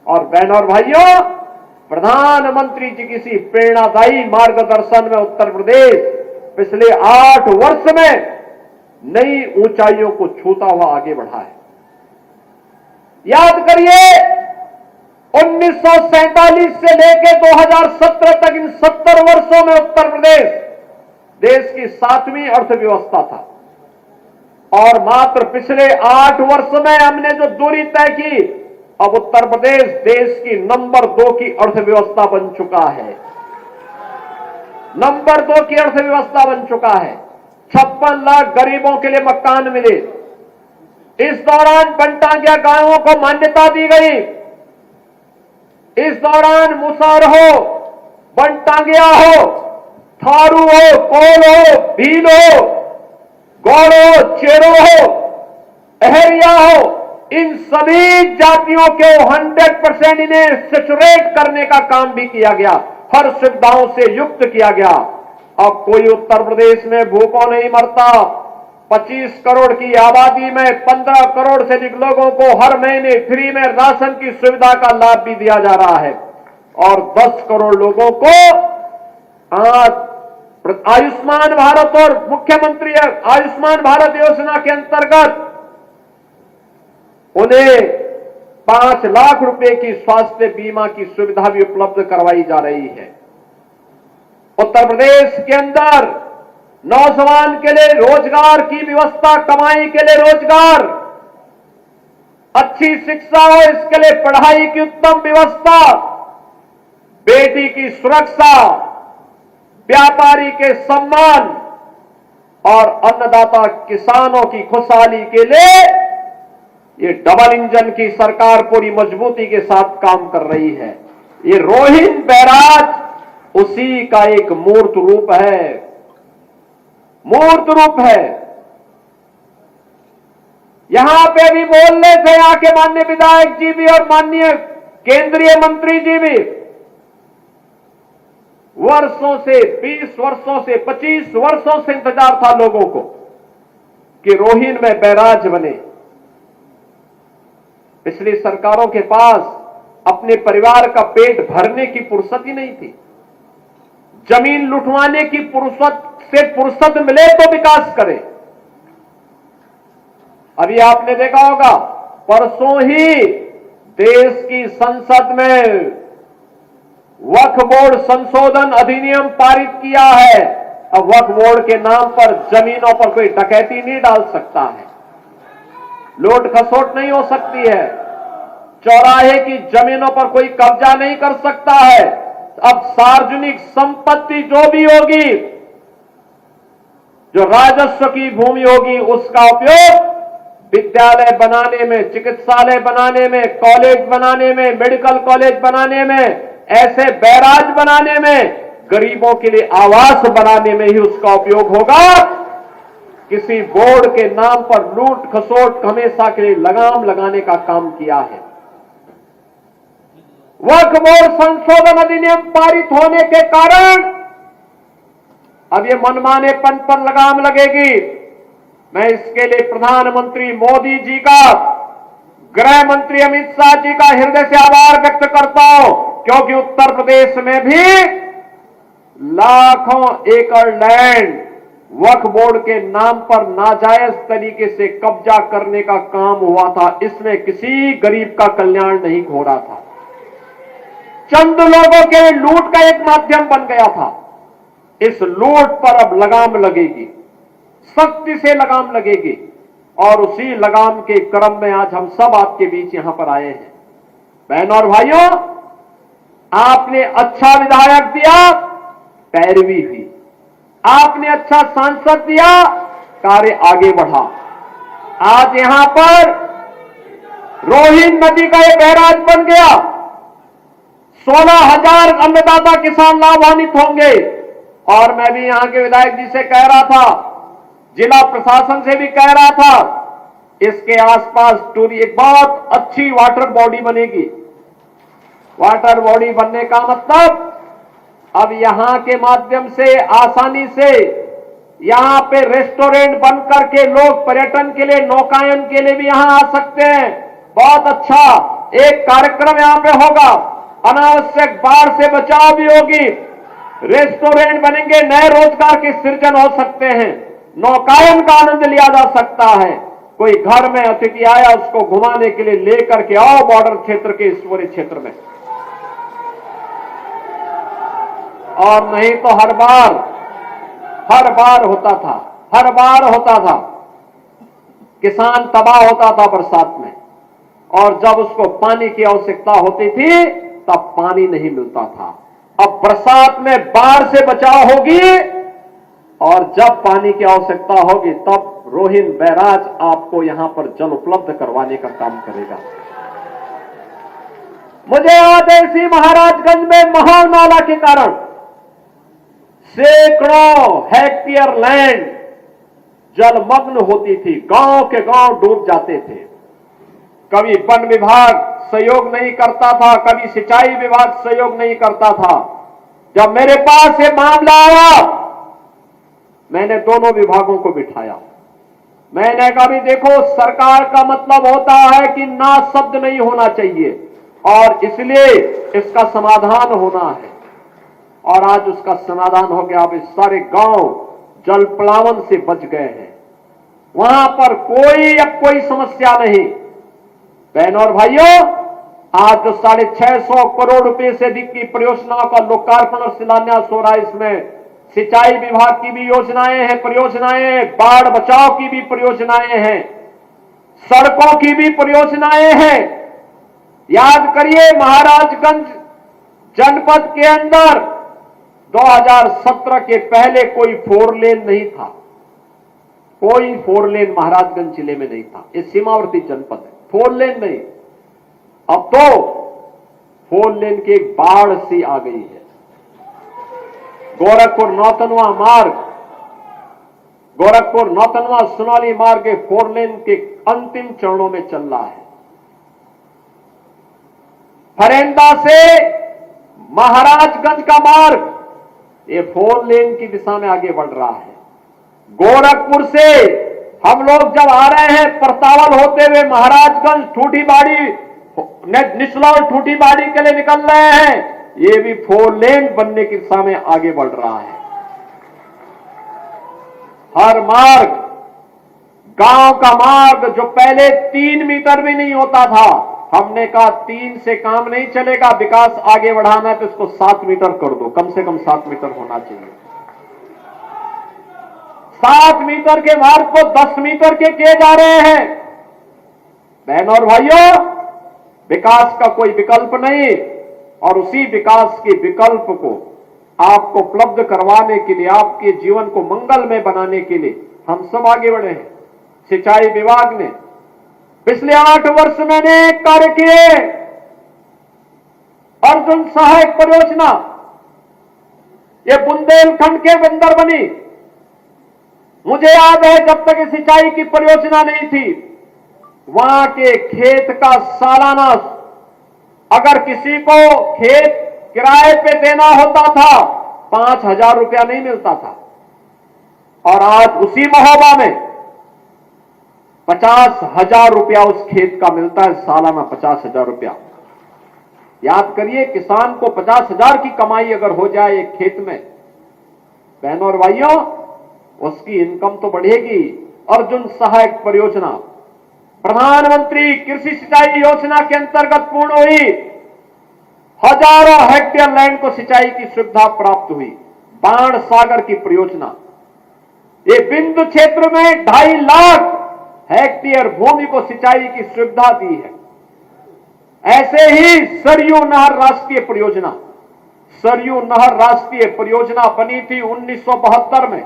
और बहनों और भाइयों, प्रधानमंत्री जी किसी प्रेरणादायी मार्गदर्शन में उत्तर प्रदेश पिछले 8 वर्ष में नई ऊंचाइयों को छूता हुआ आगे बढ़ा है। याद करिए, 1947 से लेकर 2017 तक इन 70 वर्षों में उत्तर प्रदेश देश की 7वीं अर्थव्यवस्था था, और मात्र पिछले 8 वर्ष में हमने जो दूरी तय की, अब उत्तर प्रदेश देश की नंबर 2 की अर्थव्यवस्था बन चुका है। नंबर 2 की अर्थव्यवस्था बन चुका है। 56 लाख गरीबों के लिए मकान मिले। इस दौरान बनटांगिया गांवों को मान्यता दी गई। इस दौरान मुसहर हो, बनटांगिया हो, थारू हो, कोल हो, भील हो, गौड़ हो, चेरो हो, अहरिया हो, इन सभी जातियों को 100% इन्हें सेचुरेट करने का काम भी किया गया, हर सुविधाओं से युक्त किया गया। अब कोई उत्तर प्रदेश में भूखों नहीं मरता। 25 करोड़ की आबादी में 15 करोड़ से अधिक लोगों को हर महीने फ्री में राशन की सुविधा का लाभ भी दिया जा रहा है, और 10 करोड़ लोगों को आज आयुष्मान भारत और मुख्यमंत्री आयुष्मान भारत योजना के अंतर्गत उन्हें 5 लाख रुपए की स्वास्थ्य बीमा की सुविधा भी उपलब्ध करवाई जा रही है। उत्तर प्रदेश के अंदर नौजवान के लिए रोजगार की व्यवस्था, कमाई के लिए रोजगार, अच्छी शिक्षा हो इसके लिए पढ़ाई की उत्तम व्यवस्था, बेटी की सुरक्षा, व्यापारी के सम्मान और अन्नदाता किसानों की खुशहाली के लिए ये डबल इंजन की सरकार पूरी मजबूती के साथ काम कर रही है। ये रोहिन बैराज उसी का एक मूर्त रूप है, मूर्त रूप है। यहां पे भी बोल रहे थे यहाँ के माननीय विधायक जी भी और माननीय केंद्रीय मंत्री जी भी, वर्षों से 20 वर्षों से 25 वर्षों से इंतजार था लोगों को कि रोहिन में बैराज बने। पिछली सरकारों के पास अपने परिवार का पेट भरने की फुर्सत ही नहीं थी। जमीन लुटवाने की फुर्सत मिले तो विकास करे। अभी आपने देखा होगा, परसों ही देश की संसद में वक्फ बोर्ड संशोधन अधिनियम पारित किया है। अब वक्फ बोर्ड के नाम पर जमीनों पर कोई डकैती नहीं डाल सकता है, लूट खसोट नहीं हो सकती है, चौराहे की जमीनों पर कोई कब्जा नहीं कर सकता है। अब सार्वजनिक संपत्ति जो भी होगी, जो राजस्व की भूमि होगी, उसका उपयोग विद्यालय बनाने में, चिकित्सालय बनाने में, कॉलेज बनाने में, मेडिकल कॉलेज बनाने में, ऐसे बैराज बनाने में, गरीबों के लिए आवास बनाने में ही उसका उपयोग होगा। किसी बोर्ड के नाम पर लूट खसोट हमेशा के लिए लगाम लगाने का काम किया है। वक्फ बोर्ड संशोधन अधिनियम पारित होने के कारण अब ये मनमानेपन पर लगाम लगेगी। मैं इसके लिए प्रधानमंत्री मोदी जी का, गृह मंत्री अमित शाह जी का हृदय से आभार व्यक्त करता हूं, क्योंकि उत्तर प्रदेश में भी लाखों एकड़ लैंड वक्फ बोर्ड के नाम पर नाजायज तरीके से कब्जा करने का काम हुआ था। इसमें किसी गरीब का कल्याण नहीं हो रहा था, चंद लोगों के लूट का एक माध्यम बन गया था। इस लूट पर अब लगाम लगेगी, सख्ती से लगाम लगेगी, और उसी लगाम के क्रम में आज हम सब आपके बीच यहां पर आए हैं। बहनों और भाइयों, आपने अच्छा विधायक दिया, पैरवी हुई। आपने अच्छा सांसद दिया, कार्य आगे बढ़ा। आज यहां पर रोहिन नदी का एक बैराज बन गया। 16,000 अन्नदाता किसान लाभान्वित होंगे। और मैं भी यहां के विधायक जी से कह रहा था, जिला प्रशासन से भी कह रहा था, इसके आसपास टूरी एक बहुत अच्छी वाटर बॉडी बनेगी। वाटर बॉडी बनने का मतलब अब यहां के माध्यम से आसानी से यहां पे रेस्टोरेंट बनकर के लोग पर्यटन के लिए, नौकायन के लिए भी यहां आ सकते हैं। बहुत अच्छा एक कार्यक्रम यहां पे होगा, अनावश्यक बाढ़ से बचाव भी होगी, रेस्टोरेंट बनेंगे, नए रोजगार के सृजन हो सकते हैं, नौकायन का आनंद लिया जा सकता है। कोई घर में अतिथि आया उसको घुमाने के लिए लेकर के आओ बॉर्डर क्षेत्र के इस पूरे क्षेत्र में। और नहीं तो हर बार होता था किसान तबाह होता था बरसात में, और जब उसको पानी की आवश्यकता होती थी तब पानी नहीं मिलता था। अब बरसात में बाढ़ से बचाव होगी और जब पानी की आवश्यकता होगी तब रोहिन बैराज आपको यहां पर जल उपलब्ध करवाने का काम करेगा। मुझे याद है इसी महाराजगंज में महान नाला के कारण सैकड़ों हेक्टेयर लैंड जलमग्न होती थी, गांव के गांव डूब जाते थे। कभी वन विभाग सहयोग नहीं करता था, कभी सिंचाई विभाग सहयोग नहीं करता था। जब मेरे पास ये मामला आया, मैंने दोनों विभागों को बिठाया। मैंने कहा भी देखो, सरकार का मतलब होता है कि ना शब्द नहीं होना चाहिए, और इसलिए इसका समाधान होना है। और आज उसका समाधान हो गया। अब इस सारे गांव जल प्लावन से बच गए हैं, वहां पर कोई समस्या नहीं। बहनों और भाइयों, आज जो 650 करोड़ रुपए से अधिक की परियोजनाओं का लोकार्पण और शिलान्यास हो रहा है, इसमें सिंचाई विभाग की भी योजनाएं हैं, परियोजनाएं, बाढ़ बचाव की भी परियोजनाएं हैं, सड़कों की भी परियोजनाएं हैं। याद करिए, महाराजगंज जनपद के अंदर 2017 के पहले कोई 4 लेन नहीं था, कोई 4 लेन महाराजगंज जिले में नहीं था। ये सीमावर्ती जनपद है, 4 लेन नहीं। अब तो 4 लेन की एक बाढ़ सी आ गई है। गोरखपुर नौतनवा सुनौली मार्ग 4 लेन के अंतिम चरणों में चल रहा है। फरेंदा से महाराजगंज का मार्ग ये 4 लेन की दिशा में आगे बढ़ रहा है। गोरखपुर से हम लोग जब आ रहे हैं, परतावल होते हुए महाराजगंज ठूठीबाड़ी, निचलौल ठूठीबाड़ी के लिए निकल रहे हैं, ये भी 4 लेन बनने की दिशा में आगे बढ़ रहा है। हर मार्ग, गांव का मार्ग जो पहले 3 मीटर भी नहीं होता था, हमने कहा 3 से काम नहीं चलेगा, विकास आगे बढ़ाना है तो इसको 7 मीटर कर दो, कम से कम 7 मीटर होना चाहिए। 7 मीटर के मार्ग को 10 मीटर के किए जा रहे हैं। बहनों और भाइयों, विकास का कोई विकल्प नहीं, और उसी विकास के विकल्प को आपको उपलब्ध करवाने के लिए, आपके जीवन को मंगलमय बनाने के लिए हम सब आगे बढ़े हैं। सिंचाई विभाग ने पिछले 8 वर्ष मैंने कार्य किए। अर्जुन सहायक परियोजना, ये बुंदेलखंड के अंदर बनी। मुझे याद है, जब तक सिंचाई की परियोजना नहीं थी, वहां के खेत का सालाना, अगर किसी को खेत किराए पे देना होता था, 5,000 रुपया नहीं मिलता था। और आज उसी महोबा में 50,000 रुपया उस खेत का मिलता है, सालाना 50,000 रुपया। याद करिए, किसान को 50,000 की कमाई अगर हो जाए एक खेत में, बहनों और भाइयों, उसकी इनकम तो बढ़ेगी। अर्जुन सहायक परियोजना प्रधानमंत्री कृषि सिंचाई योजना के अंतर्गत पूर्ण हुई। हजारों हेक्टेयर लैंड को सिंचाई की सुविधा प्राप्त हुई। बाण सागर की परियोजना, ये बिंदु क्षेत्र में 2.5 लाख हेक्टेयर भूमि को सिंचाई की सुविधा दी है। ऐसे ही सरयू नहर राष्ट्रीय परियोजना, सरयू नहर राष्ट्रीय परियोजना बनी थी 1972 में।